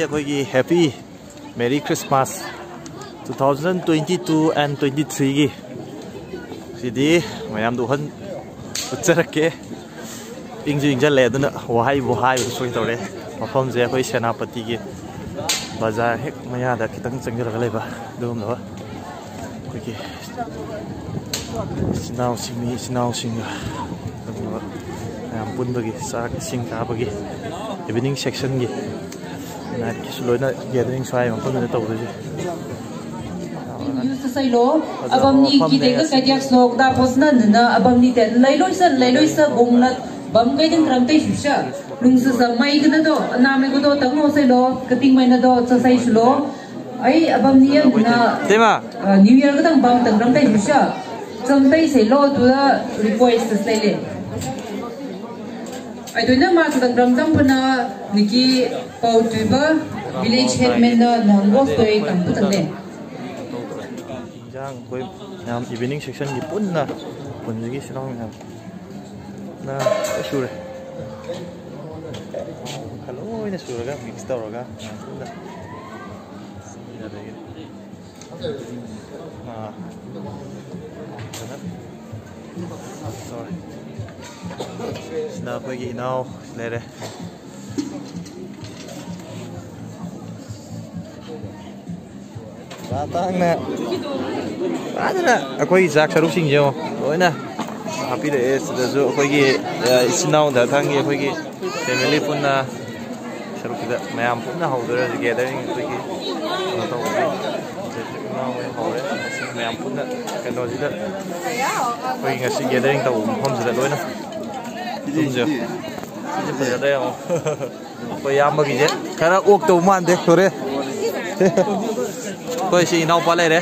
ꯑꯩꯈꯣꯏꯒꯤ Happy Merry Christmas 2022 and 23 ꯒꯤ ꯁꯤꯗꯤ ꯃꯌꯥꯝꯗ ꯎꯠꯆꯔꯛꯀꯦ ꯏꯪꯁꯨ ꯏꯪꯖꯜꯂꯦ ꯑꯗꯨꯅ ꯋꯥꯍꯩꯕꯨ ꯍꯥꯏꯕ ꯁꯣꯏ ꯇꯧꯔꯦ ꯃꯐꯝꯁꯦ ꯑꯩꯈꯣꯏ ꯁꯦꯅꯥꯄꯇꯤꯒꯤ ꯕꯖꯥꯔ ꯍꯦꯛ ꯃꯌꯥꯗ ꯈꯤꯇꯪ ꯆꯪꯖꯔꯒ ꯂꯩꯕ ꯑꯗꯨꯒꯨꯝꯂꯕ ꯑꯩꯈꯣꯏꯒꯤ ꯏꯆꯤꯟꯅꯥꯎꯁꯤꯡꯒ ꯑꯗꯨꯒꯨꯝꯂꯕ ꯃꯌꯥꯝ ꯄꯨꯟꯕꯒꯤ ꯆꯥꯛ ꯏꯁꯤꯡ ꯆꯥꯕꯒꯤ इवनिंग सेक्शन की नाइट की लोना गैदरिंग स्वाई मफम तौरसे अबमनी की देगा कदिया स्लोक दा पोसना न अबमनी ते लैलोइसा बोंगला बम कैदिन क्रमते शुशा लुंगस समाई गना दो नामे को दो तंगो से लो कटिंग मैना दो ससाई शुलो आई अबमनी ना तेमा न्यू ईयर का तंग बम तंग क्रमते शुशा चमते से लो तुला रिक्वेस्ट से ले I don't know much about Ramzampana, Niki, Pautuba, village headman, non-work story, and put a name. Young evening section, you put na, when you get along. Na, sure. Hello, in a suraga, mixed oraga. Sorry. Now we now later. Batang na. Ada na. Ako Isaac saruk sing jo. Oi na. Happy day. So ako isinaw da thangi ako family pun na saruk kita mayam pun na hauder gathering ako na to. Now we haude. Mayam pun na kano sida. Ako ngasi gathering to hom sida loi na. Đúng bây giờ đây không? Tôi am bao giờ? Cái đó uống tàu man đấy, thôi đấy. Tôi xin nấu bao đấy.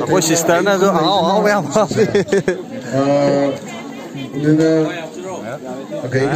Tôi sister nó rồi, áo em. Okay,